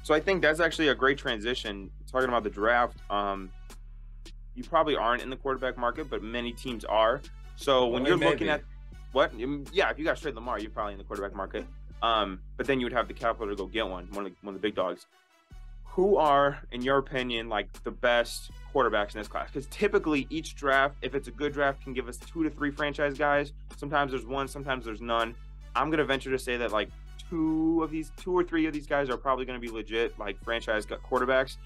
So I think that's actually a great transition. Talking about the draft, you probably aren't in the quarterback market, but many teams are. So when you're looking at yeah, if you got straight Lamar, you're probably in the quarterback market. But then you would have the capital to go get one of the big dogs. Who are, in your opinion, like the best quarterbacks in this class? Because typically each draft, if it's a good draft, can give us 2 to 3 franchise guys. Sometimes there's one, sometimes there's none. I'm gonna venture to say that like 2 or 3 of these guys are probably gonna be legit like franchise quarterbacks.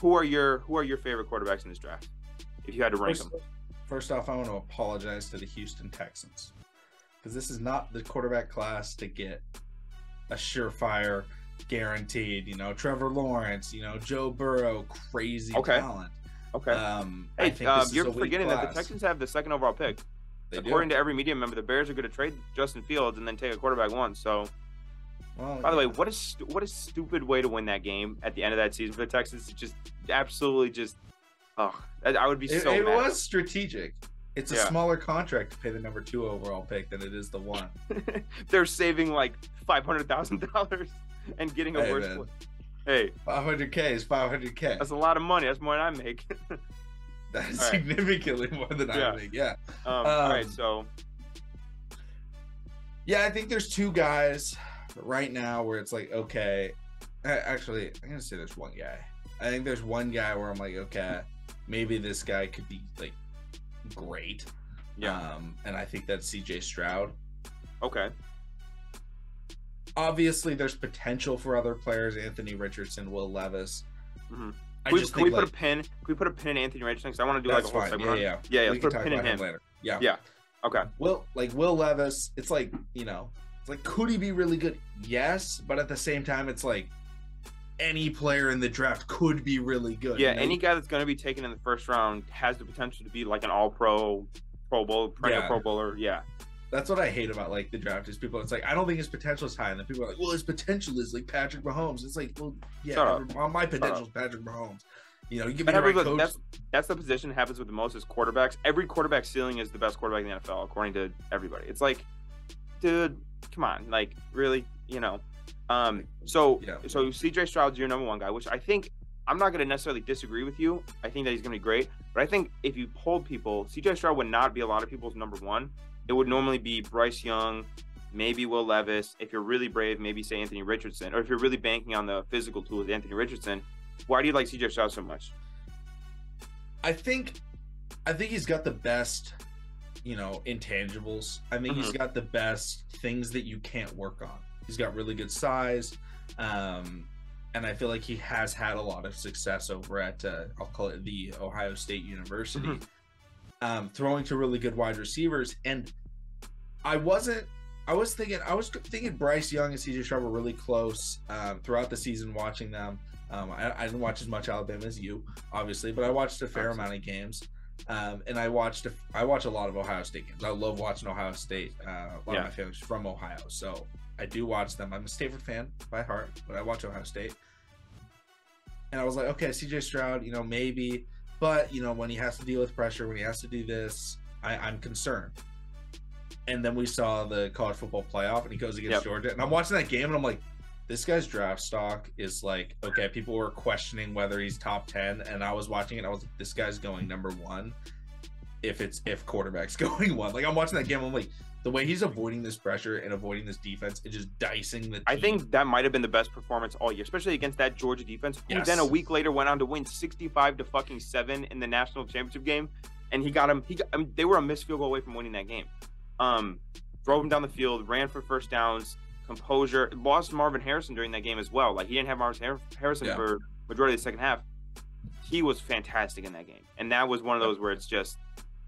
Who are your favorite quarterbacks in this draft? If you had to rank them. First off, I want to apologize to the Houston Texans because this is not the quarterback class to get a surefire, guaranteed, Trevor Lawrence, Joe Burrow, crazy talent. Okay. Hey, you're forgetting that the Texans have the 2nd overall pick. According to every media member, the Bears are going to trade Justin Fields and then take a quarterback one. So, by the way, what a stupid way to win that game at the end of that season for the Texans. Just absolutely just, I would be so mad. It was strategic. It's a smaller contract to pay the number 2 overall pick than it is the 1. They're saving like $500,000 and getting a worse player. Hey, $500K is $500K. That's a lot of money. That's more than I make. That's significantly more than I make. Yeah. All right. So. Yeah, I think there's 2 guys right now where it's like, okay. Actually, I'm gonna say there's 1 guy. I think there's 1 guy where I'm like, okay, maybe this guy could be like great. Yeah. And I think that's CJ Stroud. Okay. Obviously, there's potential for other players: Anthony Richardson, Will Levis. Mm-hmm. Can we put a pin in Anthony Richardson? Because I want to do like a whole segment. Yeah. Let's put a pin in him later. Yeah. Yeah. Okay. Will Levis? It's like could he be really good? Yes, but at the same time, it's like any player in the draft could be really good. Yeah. Any guy that's going to be taken in the first round has the potential to be like an All-Pro, Pro Bowl, perennial Pro Bowler. Yeah. That's what I hate about like the draft is people. It's like I don't think his potential is high, and then people are like, "Well, his potential is like Patrick Mahomes." It's like, well, yeah, my potential is Patrick Mahomes. You give me the right coach. That's the position that happens with the most is quarterbacks. Every quarterback ceiling is the best quarterback in the NFL, according to everybody. It's like, dude, come on, like really, So CJ Stroud's your number 1 guy, which I think I'm not going to necessarily disagree with you. I think that he's going to be great, but I think if you polled people, CJ Stroud would not be a lot of people's number 1. It would normally be Bryce Young, maybe Will Levis. If you're really brave, maybe say Anthony Richardson. Or if you're really banking on the physical tools, Anthony Richardson. Why do you like CJ Stroud so much? I think he's got the best, intangibles. I think he's got the best things that you can't work on. He's got really good size. And I feel like he has had a lot of success over at, I'll call it the Ohio State University. Throwing to really good wide receivers, and I was thinking Bryce Young and CJ Stroud were really close throughout the season watching them. I didn't watch as much Alabama as you, obviously, but I watched a fair amount of games, and I watch a lot of Ohio State games. I love watching Ohio State. A lot of my family's from Ohio, so I do watch them. I'm a Stanford fan by heart, but I watch Ohio State, and I was like, okay, CJ Stroud, maybe. But, when he has to deal with pressure, when he has to do this, I'm concerned. And then we saw the college football playoff, and he goes against Georgia. And I'm watching that game, and I'm like, this guy's draft stock is like, okay, people were questioning whether he's top 10. And I was watching it, and I was like, this guy's going number 1 if quarterback's going 1. Like, I'm watching that game, I'm like, the way he's avoiding this pressure and avoiding this defense and just dicing the team. I think that might have been the best performance all year, especially against that Georgia defense, who then a week later went on to win 65-7 in the national championship game. And they were a missed field goal away from winning that game. Drove him down the field, ran for first downs, composure, lost Marvin Harrison during that game as well. Like, he didn't have Marvin Harrison for majority of the second half. He was fantastic in that game. And that was one of those where it's just,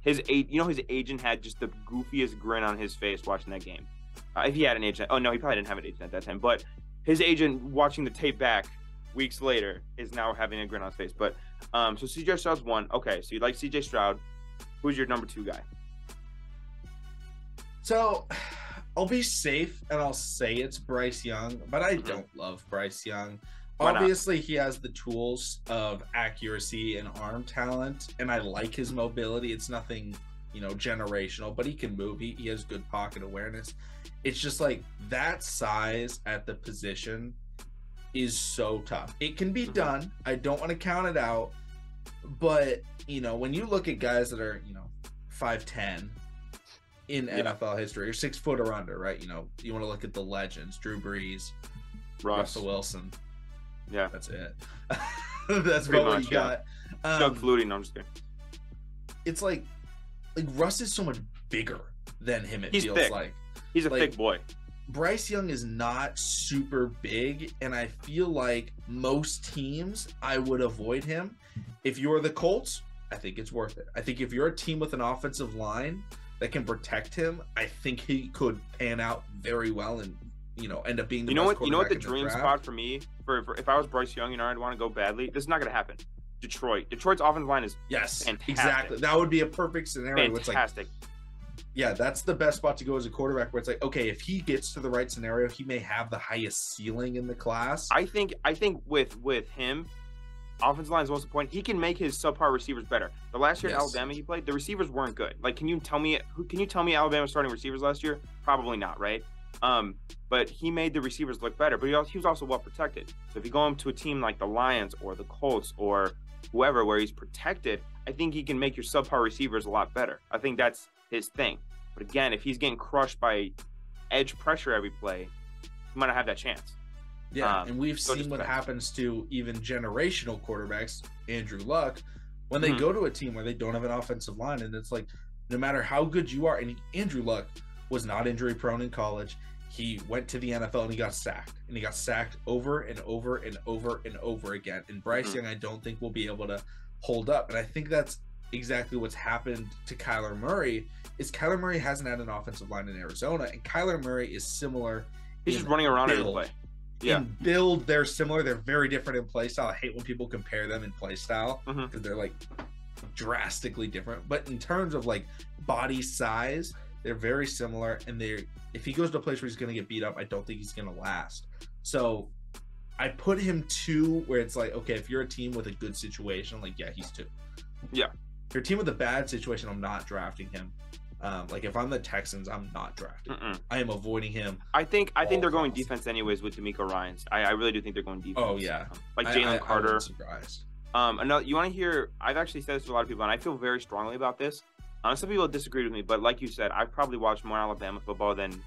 his agent had just the goofiest grin on his face watching that game. If he had an agent, he probably didn't have an agent at that time. But his agent, watching the tape back weeks later, is now having a grin on his face. But so CJ Stroud's 1. Okay, so you like CJ Stroud. Who's your number 2 guy? So I'll be safe and I'll say it's Bryce Young, but I don't love Bryce Young. Obviously, he has the tools of accuracy and arm talent, and I like his mobility. It's nothing, generational, but he can move. He has good pocket awareness. It's just like that size at the position is so tough. It can be done. I don't want to count it out. But, when you look at guys that are, 5'10", in NFL history, or 6 foot or under, right? You want to look at the legends, Drew Brees, Russell Wilson. Yeah. That's it. That's what you got. Doug Flutie, no, I'm just kidding. It's like Russ is so much bigger than him, He's feels thick. like. He's a thick boy. Bryce Young is not super big, and I feel like most teams, I would avoid him. If you're the Colts, I think it's worth it. I think if you're a team with an offensive line that can protect him, I think he could pan out very well and end up being the best quarterback. You know what the in dream draft. spot for me for if I was Bryce Young, I'd want to go badly. This is not going to happen. Detroit's offensive line is fantastic. Exactly. That would be a perfect scenario. Fantastic. Yeah, that's the best spot to go as a quarterback, where it's like, okay, if he gets to the right scenario, he may have the highest ceiling in the class. I think with him, offensive line is most important. He can make his subpar receivers better. The last year in Alabama he played, the receivers weren't good. Like, can you tell me Alabama starting receivers last year? Probably not, right? But he made the receivers look better. But he was also well protected. So if you go him to a team like the Lions or the Colts or whoever, where he's protected, I think he can make your subpar receivers a lot better. I think that's his thing. But again, if he's getting crushed by edge pressure every play, he might not have that chance. Yeah, and we've seen what happens to even generational quarterbacks, Andrew Luck, when they go to a team where they don't have an offensive line, and it's like, no matter how good you are, and Andrew Luck was not injury prone in college. He went to the NFL and he got sacked over and over and over and over again. And Bryce Young, I don't think will be able to hold up. And I think that's exactly what's happened to Kyler Murray. Is Kyler Murray hasn't had an offensive line in Arizona, and Kyler Murray is similar. He's just running around every play. Yeah. In build, they're similar. They're very different in play style. I hate when people compare them in play style because they're like drastically different. But in terms of like body size, they're very similar. And if he goes to a place where he's going to get beat up, I don't think he's going to last. So I put him 2, where it's like, okay, if you're a team with a good situation, like, yeah, he's 2. Yeah. If you're a team with a bad situation, I'm not drafting him. Like, if I'm the Texans, I'm not drafting. I am avoiding him. I think they're going defense anyways with DeMeco Ryans. I really do think they're going defense. Oh yeah, like Jalen Carter. I'm surprised. Another, you want to hear? I've actually said this to a lot of people, and I feel very strongly about this. Some people disagree with me, but like you said, I've probably watched more Alabama football than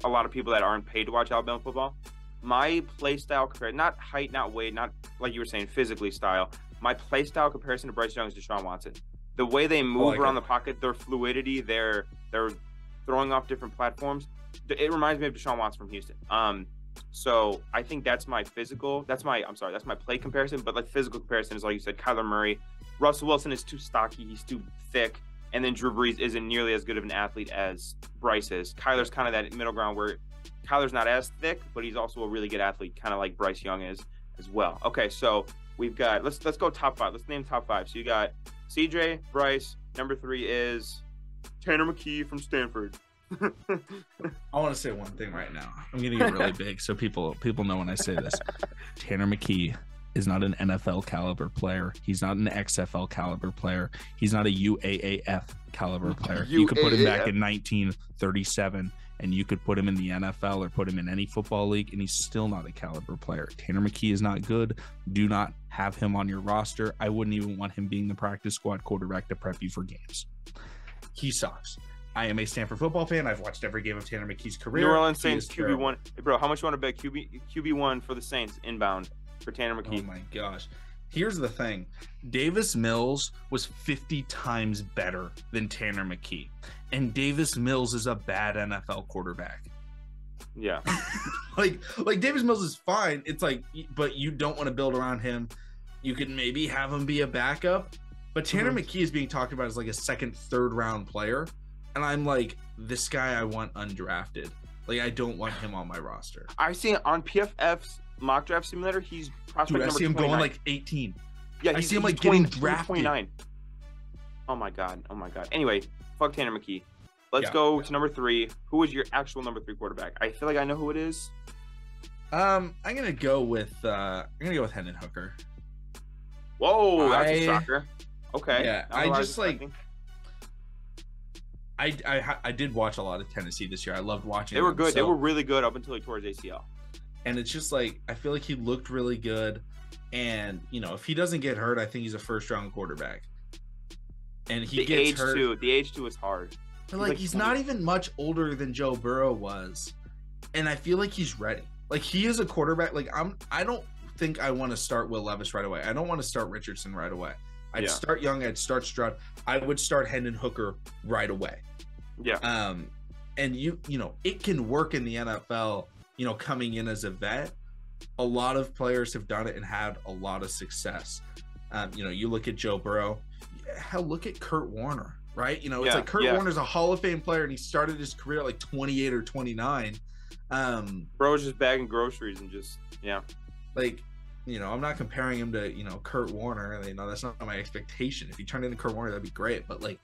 a lot of people that aren't paid to watch Alabama football. My play style compared, not height, not weight, not like you were saying physically style. My play style comparison to Bryce Young is Deshaun Watson. The way they move around the pocket, their fluidity, they're throwing off different platforms. It reminds me of Deshaun Watson from Houston. So I think that's my play comparison. But like physical comparison is, like you said, Kyler Murray. Russell Wilson is too stocky. He's too thick. And then Drew Brees isn't nearly as good of an athlete as Bryce is. Kyler's kind of that middle ground where Kyler's not as thick, but he's also a really good athlete, kind of like Bryce Young is as well. Okay, so we've got, let's go top 5. Let's name top 5. So you got CJ, Bryce. Number 3 is Tanner McKee from Stanford. I want to say one thing right now. I'm going to get really big so people know when I say this. Tanner McKee is not an NFL caliber player. He's not an XFL caliber player. He's not a UAAF caliber player. You could put him back in 1937 and you could put him in the NFL or put him in any football league and he's still not a caliber player. Tanner McKee is not good. Do not have him on your roster. I wouldn't even want him being the practice squad quarterback to prep you for games. He sucks. I am a Stanford football fan. I've watched every game of Tanner McKee's career. New Orleans Saints QB1. Hey, bro, how much you want to bet QB1 for the Saints inbound for Tanner McKee? Oh my gosh. Here's the thing. Davis Mills was 50 times better than Tanner McKee. And Davis Mills is a bad NFL quarterback. Yeah. like Davis Mills is fine. It's like, but you don't want to build around him. You could maybe have him be a backup. But Tanner McKee is being talked about as like a second, third round player. And I'm like, this guy I want undrafted. Like, I don't want him on my roster. I see it on PFF's mock draft simulator. He's prospect number 29. I see him going like 18. Yeah, I see him like getting drafted. 29. Oh my god. Anyway, fuck Tanner McKee. Let's go to number 3. Who is your actual number 3 quarterback? I feel like I know who it is. I'm gonna go with Hendon Hooker. Whoa, that's a shocker. Okay. Yeah, I just like. I did watch a lot of Tennessee this year. I loved watching. They were good. They were really good up until he tore his ACL. And it's just like, I feel like he looked really good. And, you know, if he doesn't get hurt, I think he's a first-round quarterback. And he gets hurt. The age too is hard. But like he's not even much older than Joe Burrow was. And I feel like he's ready. Like he is a quarterback. Like I don't think I want to start Will Levis right away. I don't want to start Richardson right away. I'd start Young, I'd start Stroud. I would start Hendon Hooker right away. Yeah. And you know, it can work in the NFL, you know, coming in as a vet. A lot of players have done it and had a lot of success. You know, you look at Joe Burrow. Hell, look at Kurt Warner, right? You know, it's like Kurt Warner's a Hall of Fame player, and he started his career at like 28 or 29. Bro's just bagging groceries and just like, you know, I'm not comparing him to, you know, Kurt Warner. You know, that's not my expectation. If he turned into Kurt Warner, that'd be great. But like,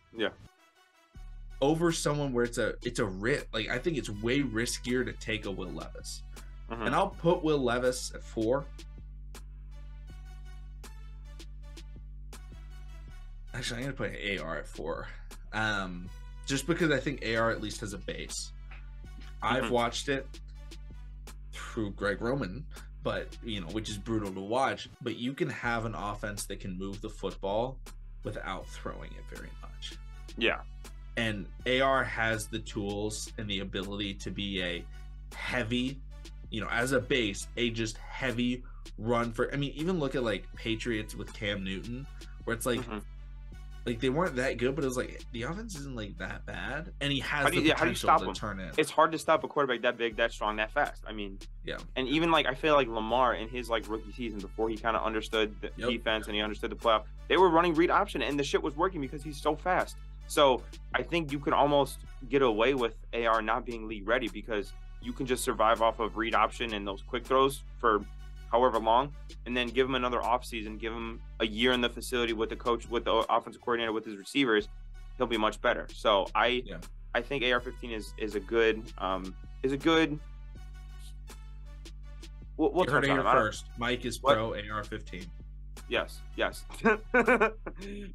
over someone where it's a risk. Like, I think it's way riskier to take a Will Levis, and I'll put Will Levis at 4. Actually, I'm going to put AR at 4. Just because I think AR at least has a base. I've watched it through Greg Roman, but, you know, which is brutal to watch. But you can have an offense that can move the football without throwing it very much. Yeah. And AR has the tools and the ability to be a heavy, you know, as a base, a just heavy run for. I mean, even look at like Patriots with Cam Newton, where it's like, like they weren't that good, but it was like the offense isn't like that bad, and he has the potential to turn it. It's hard to stop a quarterback that big, that strong, that fast. I mean, and even like I feel like Lamar in his like rookie season, before he kind of understood the defense and he understood the playoff, they were running read option, and the shit was working because he's so fast. So I think you can almost get away with AR not being league ready because you can just survive off of read option and those quick throws for however long, and then give him another offseason, give him a year in the facility with the coach, with the offensive coordinator, with his receivers, he'll be much better. So I think AR-15 is a good we'll heard it here first. Mike is pro AR-15. Yes.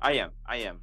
I am.